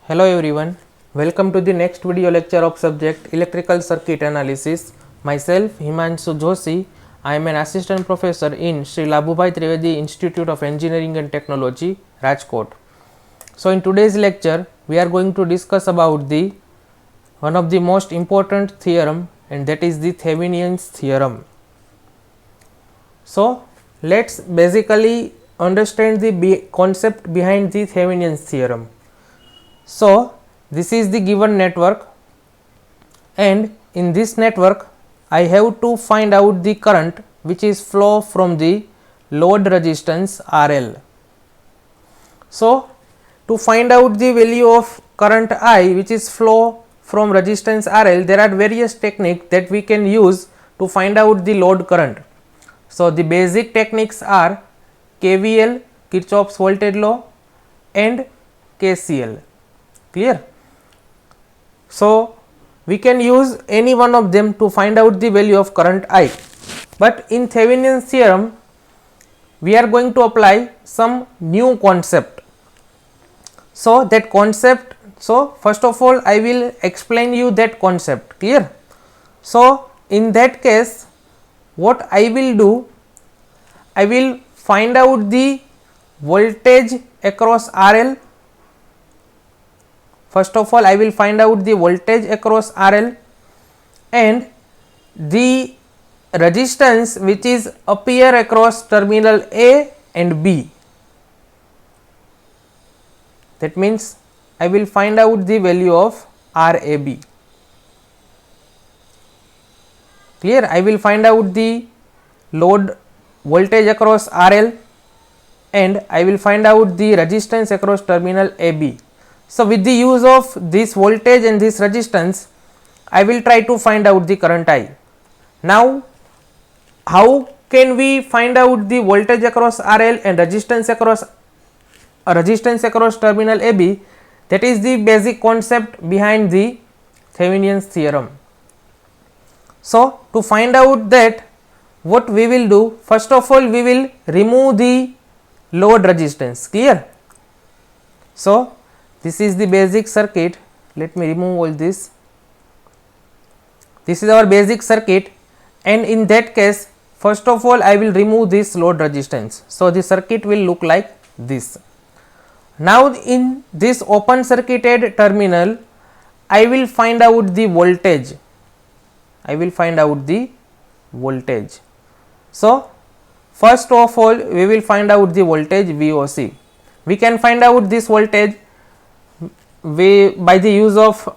Hello everyone, welcome to the next video lecture of subject Electrical Circuit Analysis. Myself Himanshu Joshi, I am an assistant professor in Sri Labhubhai Trivedi Institute of Engineering and Technology, Rajkot. So in today's lecture, we are going to discuss about the one of the most important theorem, and that is the Thevenin's theorem. So let's basically understand the concept behind the Thevenin's theorem. So this is the given network, and in this network I have to find out the current which is flow from the load resistance RL. So to find out the value of current I which is flow from resistance RL, there are various techniques that we can use to find out the load current. So the basic techniques are KVL, Kirchhoff's voltage law, and KCL. Clear? So we can use any one of them to find out the value of current I, but in Thevenin's theorem we are going to apply some new concept. So that concept, so first of all I will explain you that concept. Clear? So in that case what I will do, I will find out the voltage across RL. First of all I will find out the voltage across RL and the resistance which is appear across terminal A and B. That means I will find out the value of RAB. Clear? I will find out the load voltage across RL and I will find out the resistance across terminal AB. So with the use of this voltage and this resistance, I will try to find out the current I. Now how can we find out the voltage across RL and resistance across terminal AB? That is the basic concept behind the Thevenin's theorem. So to find out that, what we will do, first of all we will remove the load resistance. Clear? So this is the basic circuit. Let me remove all this. This is our basic circuit, and in that case first of all I will remove this load resistance. So the circuit will look like this. Now in this open circuited terminal I will find out the voltage. So first of all we will find out the voltage VOC. We can find out this voltage by the use of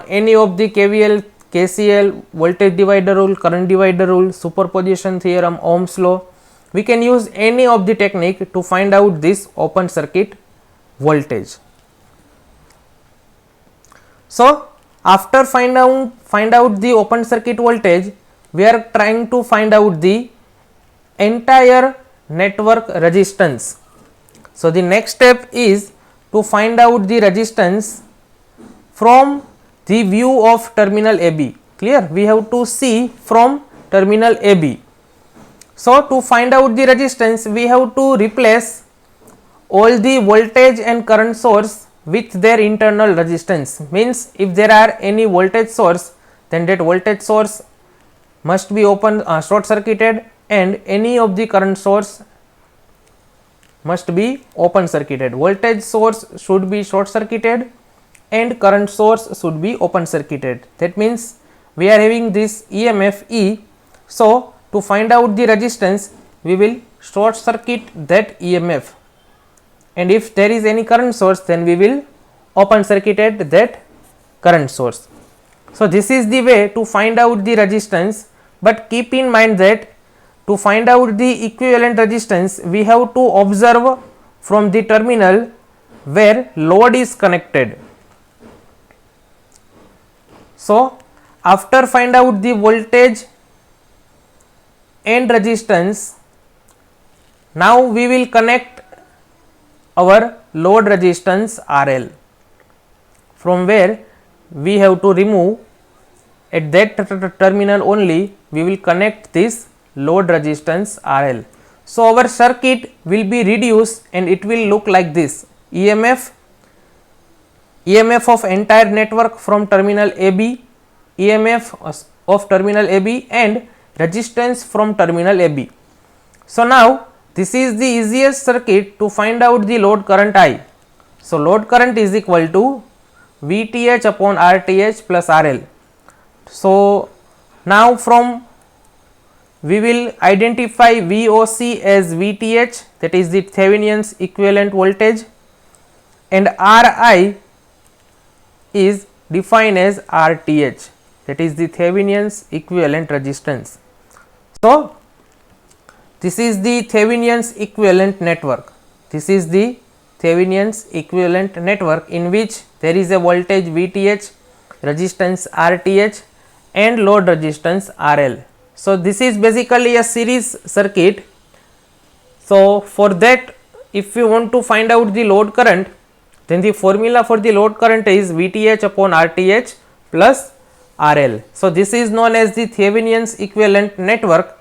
any of the KVL, KCL, voltage divider rule, current divider rule, superposition theorem, Ohm's law. We can use any of the technique to find out this open circuit voltage. So after find out the open circuit voltage, we are trying to find out the entire network resistance. So the next step is to find out the resistance from the view of terminal AB. Clear? We have to see from terminal AB. So to find out the resistance, we have to replace all the voltage and current source with their internal resistance. Means if there are any voltage source, then that voltage source must be short circuited, and any of the current source must be open circuited. Voltage source should be short circuited and current source should be open circuited. That means we are having this EMF E. So to find out the resistance, we will short circuit that EMF, and if there is any current source, then we will open circuited that current source. So this is the way to find out the resistance, but keep in mind that to find out the equivalent resistance we have to observe from the terminal where load is connected. So after find out the voltage and resistance, now we will connect our load resistance RL, from where we have to remove at that terminal only we will connect this load resistance RL. So our circuit will be reduced and it will look like this. EMF EMF of entire network from terminal AB, EMF of terminal AB and resistance from terminal AB. So now this is the easiest circuit to find out the load current I. So load current is equal to VTH upon RTH plus RL. So now from we will identify VOC as VTH, that is the Thevenin's equivalent voltage, and RI is defined as RTH, that is the Thevenin's equivalent resistance. So this is the Thevenin's equivalent network. This is the Thevenin's equivalent network in which there is a voltage VTH, resistance RTH and load resistance RL. So this is basically a series circuit. So for that, if you want to find out the load current, then the formula for the load current is VTH upon RTH plus RL. So this is known as the Thevenin's equivalent network,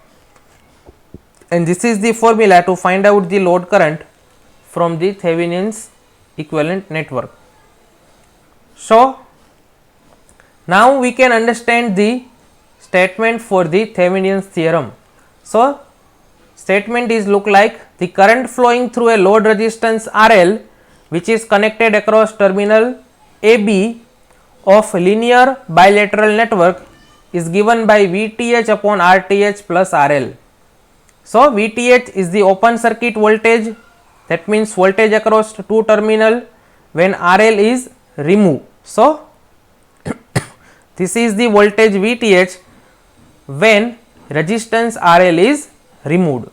and this is the formula to find out the load current from the Thevenin's equivalent network. So now we can understand the statement for the Thevenin's theorem. So statement is look like the current flowing through a load resistance RL which is connected across terminal AB of linear bilateral network is given by VTH upon RTH plus RL. So VTH is the open circuit voltage, that means voltage across two terminal when RL is removed. So this is the voltage VTH when resistance RL is removed,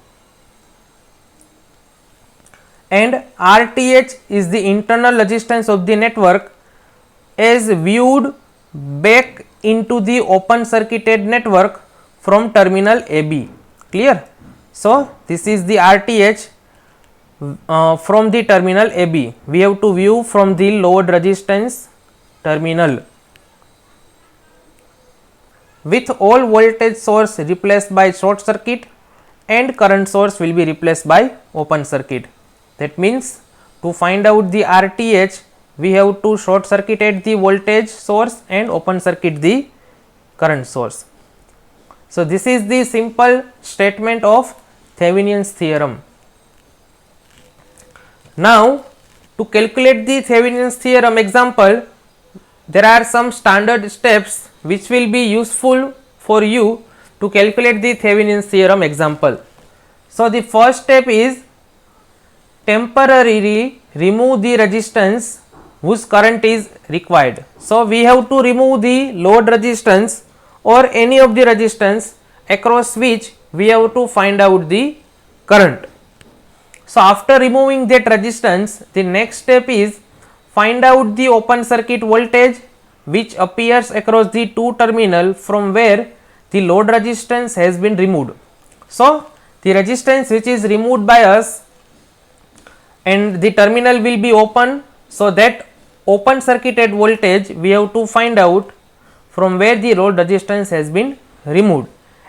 and RTH is the internal resistance of the network as viewed back into the open circuited network from terminal AB. Clear? So this is the RTH from the terminal AB. We have to view from the load resistance terminal, with all voltage source replaced by short circuit and current source will be replaced by open circuit. That means to find out the RTH, we have to short circuited the voltage source and open circuit the current source. So this is the simple statement of Thevenin's theorem. Now to calculate the Thevenin's theorem example, there are some standard steps which will be useful for you to calculate the Thevenin's theorem example. So the first step is temporarily remove the resistance whose current is required. So we have to remove the load resistance or any of the resistance across which we have to find out the current. So after removing that resistance, the next step is find out the open circuit voltage which appears across the two terminal from where the load resistance has been removed. So the resistance which is removed by us and the terminal will be open, so that open circuited voltage we have to find out from where the load resistance has been removed,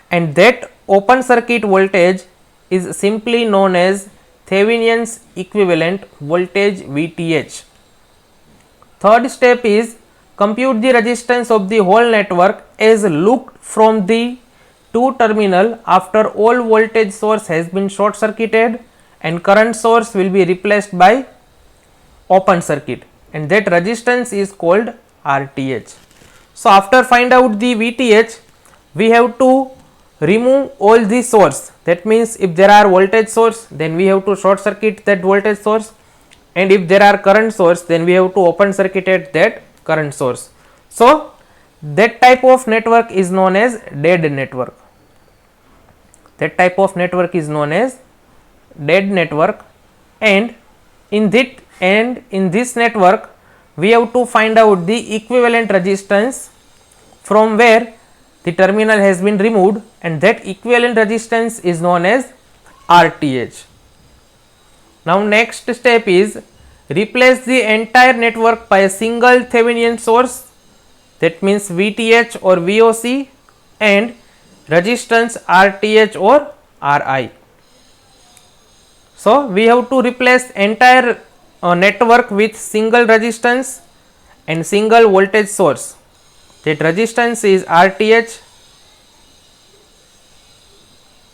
and that open circuit voltage is simply known as Thevenin's equivalent voltage VTH. Third step is compute the resistance of the whole network as looked from the two terminal after all voltage source has been short circuited and current source will be replaced by open circuit, and that resistance is called RTH. So after find out the VTH, we have to remove all the source. That means if there are voltage source, then we have to short circuit that voltage source, and if there are current source, then we have to open circuited that current source. So that type of network is known as dead network. That type of network is known as dead network, and in this network we have to find out the equivalent resistance from where the terminal has been removed, and that equivalent resistance is known as RTH. Now next step is replace the entire network by a single Thevenin source, that means VTH or VOC, and resistance RTH or RI. So we have to replace entire network with single resistance and single voltage source, that resistance is RTH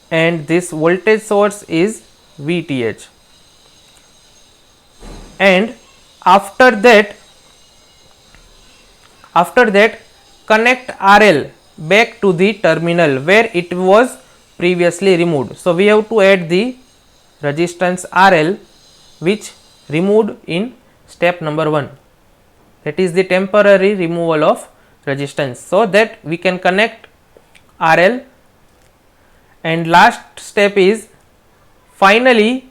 and this voltage source is VTH, and after that connect RL back to the terminal where it was previously removed. So, we have to add the resistance RL which removed in step number 1, that is the temporary removal of resistance, so that we can connect RL. And last step is finally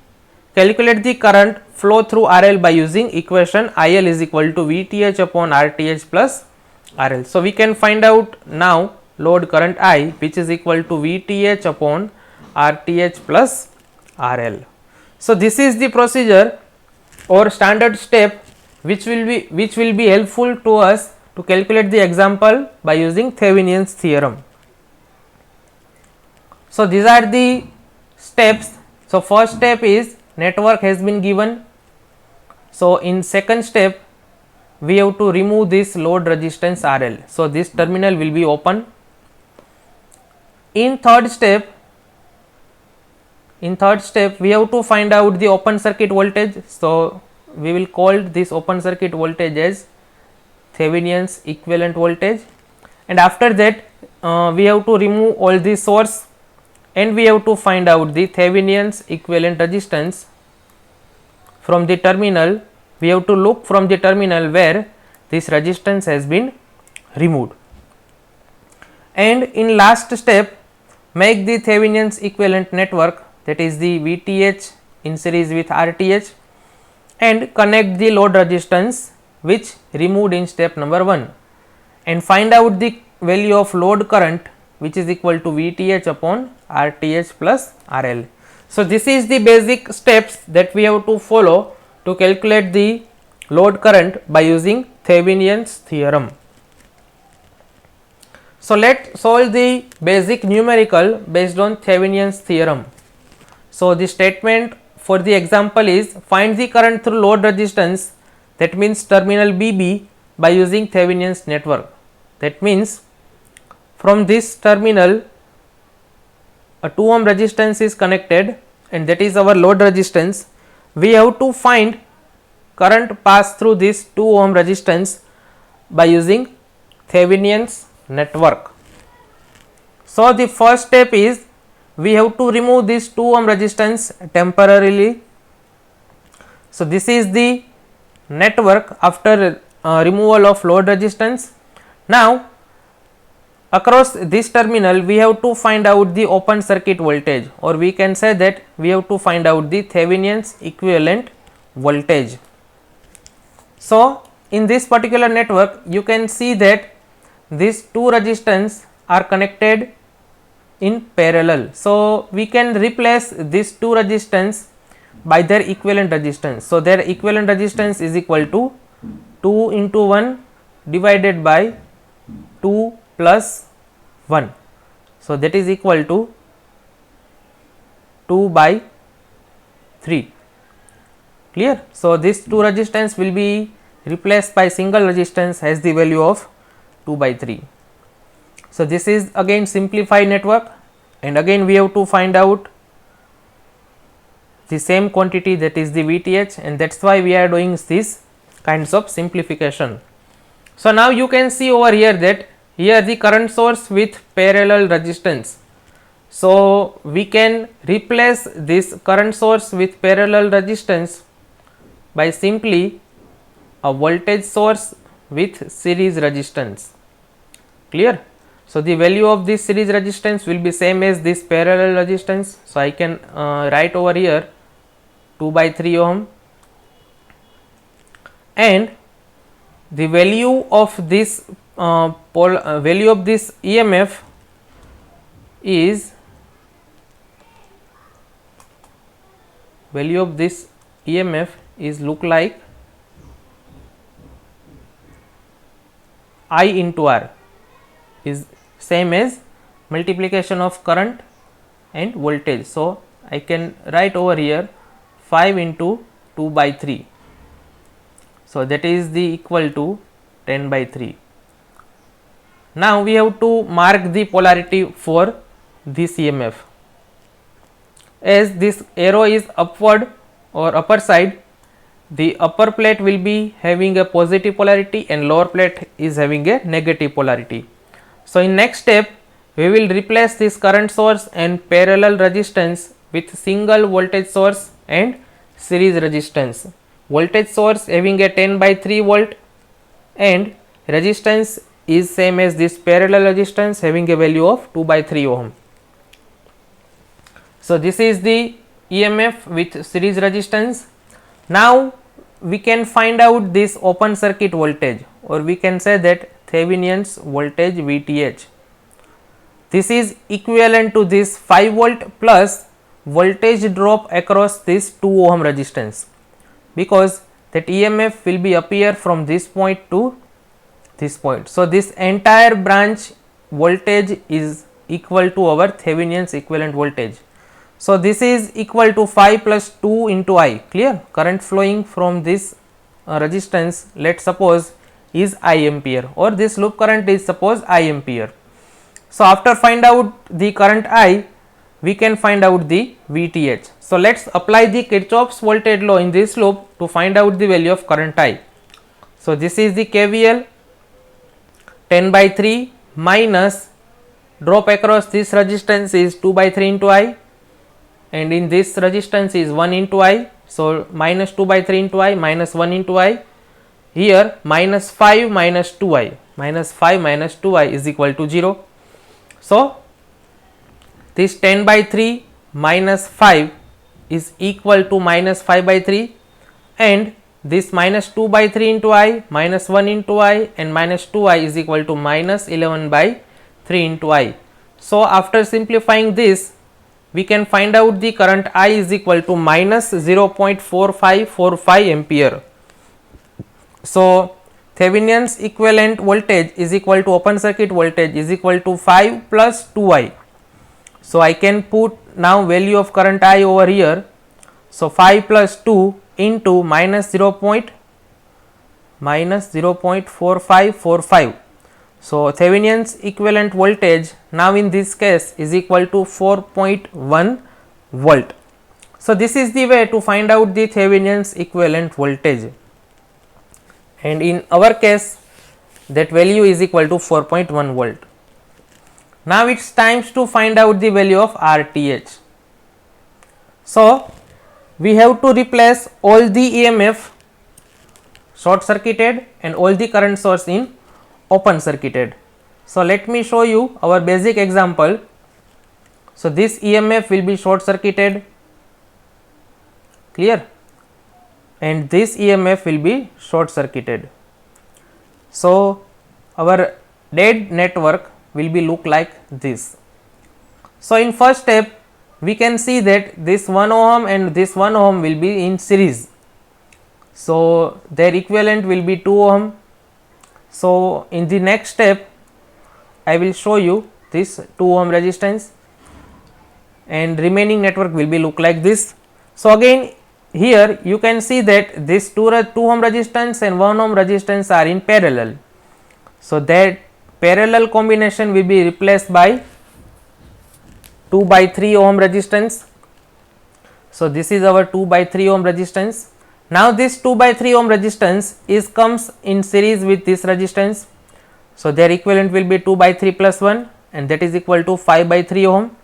calculate the current flow through RL by using equation IL is equal to VTH upon RTH plus RL. So, we can find out now load current I, which is equal to VTH upon RTH plus RL. So, this is the procedure or standard step which will be helpful to us to calculate the example by using Thevenin's theorem. So, these are the steps. So, first step is network has been given. So, in second step we have to remove this load resistance RL. So, this terminal will be open. In third step we have to find out the open circuit voltage. So, we will call this open circuit voltage as Thevenin's equivalent voltage, and after that we have to remove all the source and we have to find out the Thevenin's equivalent resistance from the terminal. We have to look from the terminal where this resistance has been removed, and in last step make the Thevenin's equivalent network, that is the VTH in series with RTH, and connect the load resistance which removed in step number 1, and find out the value of load current which is equal to VTH upon RTH plus RL. So, this is the basic steps that we have to follow to calculate the load current by using Thevenin's theorem. So, let us solve the basic numerical based on Thevenin's theorem. So, the statement for the example is find the current through load resistance, that means terminal BB, by using Thevenin's network. That means from this terminal a 2 ohm resistance is connected and that is our load resistance. We have to find current pass through this 2 ohm resistance by using Thevenin's network. So, the first step is we have to remove this 2 ohm resistance temporarily. So, this is the network after removal of load resistance. Now, across this terminal we have to find out the open circuit voltage, or we can say that we have to find out the Thevenin's equivalent voltage. So, in this particular network you can see that these two resistance are connected in parallel. So, we can replace these two resistance by their equivalent resistance. So, their equivalent resistance is equal to 2 into 1 divided by 2 plus 1. So, that is equal to 2 by 3. Clear? So, this 2 resistance will be replaced by single resistance has the value of 2 by 3. So, this is again simplified network, and again we have to find out the same quantity, that is the VTH, and that is why we are doing these kinds of simplification. So, now you can see over here that here the current source with parallel resistance. So, we can replace this current source with parallel resistance by simply a voltage source with series resistance. Clear? So, the value of this series resistance will be same as this parallel resistance. So, I can write over here 2 by 3 ohm, and the value of this value of this EMF is look like I into R, is same as multiplication of current and voltage. So, I can write over here 5 into 2 by 3. So, that is the equal to 10 by 3. Now we have to mark the polarity for this EMF. As this arrow is upward or upper side, the upper plate will be having a positive polarity and lower plate is having a negative polarity. So in next step, we will replace this current source and parallel resistance with single voltage source and series resistance. Voltage source having a 10 by 3 volt and resistance is same as this parallel resistance having a value of 2 by 3 ohm. So this is the EMF with series resistance. Now we can find out this open circuit voltage, or we can say that Thevenin's voltage VTH. This is equivalent to this 5 volt plus voltage drop across this 2 ohm resistance, because that EMF will be appear from this point to this point. So this entire branch voltage is equal to our Thevenin's equivalent voltage. So this is equal to 5 plus 2 into I. Clear? Current flowing from this resistance, let's suppose, is I ampere, or this loop current is suppose I ampere. So after find out the current I, we can find out the VTH. So let's apply the Kirchhoff's voltage law in this loop to find out the value of current I. So this is the KVL, 10 by 3 minus drop across this resistance is 2 by 3 into I, and in this resistance is 1 into I. So minus 2 by 3 into I minus 1 into I. Here minus 5 minus 2I, minus 5 minus 2I is equal to 0. So this 10 by 3 minus 5 is equal to minus 5 by 3, and this minus 2 by 3 into I minus 1 into I and minus 2I is equal to minus 11 by 3 into I. So after simplifying this, we can find out the current I is equal to minus 0.4545 ampere. So Thevenin's equivalent voltage is equal to open circuit voltage is equal to 5 plus 2I. So I can put now value of current I over here. So 5 plus 2 into minus 0.4545. So Thevenin's equivalent voltage now in this case is equal to 4.1 volt. So this is the way to find out the Thevenin's equivalent voltage, and in our case that value is equal to 4.1 volt. Now it's time to find out the value of RTH. So we have to replace all the EMF short circuited and all the current source in open circuited. So let me show you our basic example. So this EMF will be short circuited, clear, and this EMF will be short circuited. So our dead network will be look like this. So in first step, we can see that this 1 ohm and this 1 ohm will be in series. So their equivalent will be 2 ohm. So in the next step, I will show you this 2 ohm resistance, and remaining network will be look like this. So again here you can see that this 2 ohm resistance and 1 ohm resistance are in parallel. So that parallel combination will be replaced by 2 by 3 ohm resistance. So this is our 2 by 3 ohm resistance. Now this 2 by 3 ohm resistance is comes in series with this resistance. So their equivalent will be 2 by 3 plus 1, and that is equal to 5 by 3 ohm.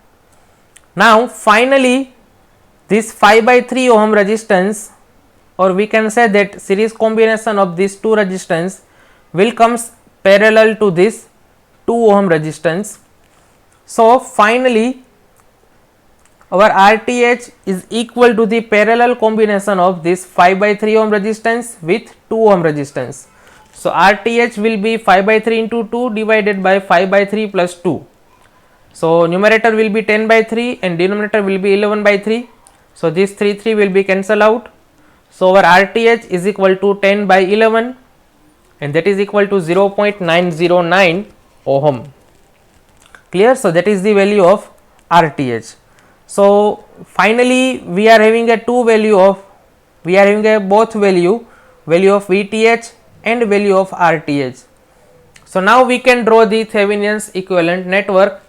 Now finally this 5 by 3 ohm resistance, or we can say that series combination of these two resistance will comes parallel to this 2 ohm resistance. So finally our RTH is equal to the parallel combination of this 5 by 3 ohm resistance with 2 ohm resistance. So RTH will be 5 by 3 into 2 divided by 5 by 3 plus 2. So numerator will be 10 by 3 and denominator will be 11 by 3. So this 3 will be cancelled out. So our RTH is equal to 10 by 11, and that is equal to 0.909 ohm. Clear? So that is the value of RTH. So finally we are having a both value of VTH and value of RTh. So now we can draw the Thevenin's equivalent network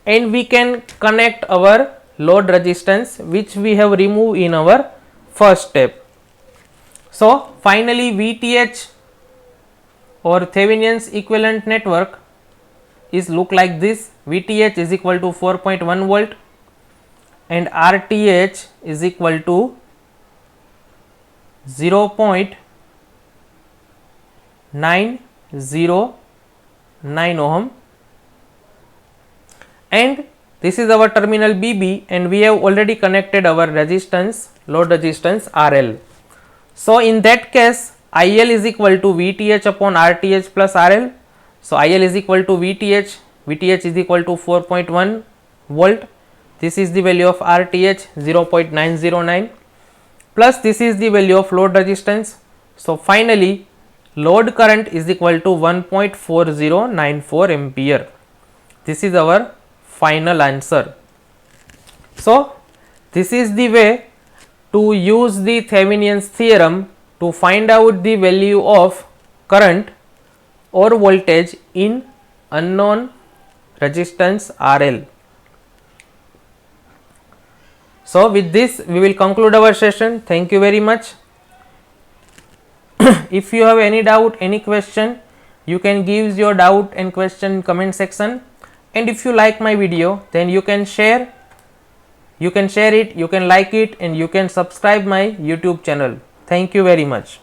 and we can connect our load resistance which we have removed in our first step. So finally VTh or Thevenin's equivalent network is look like this. VTh is equal to 4.1 volt and RTh is equal to 0.909 ohm, and this is our terminal BB, and we have already connected our resistance, load resistance RL. So in that case IL is equal to VTh upon RTh plus RL. So IL is equal to VTh is equal to 4.1 volt. This is the value of RTh 0.909 plus this is the value of load resistance. So finally load current is equal to 1.4094 ampere. This is our final answer. So this is the way to use the Thevenin's theorem to find out the value of current or voltage in unknown resistance RL. So with this we will conclude our session. Thank you very much. If you have any doubt, any question, you can give your doubt and question in comment section, and if you like my video then you can share it, you can like it, and you can subscribe my YouTube channel. Thank you very much.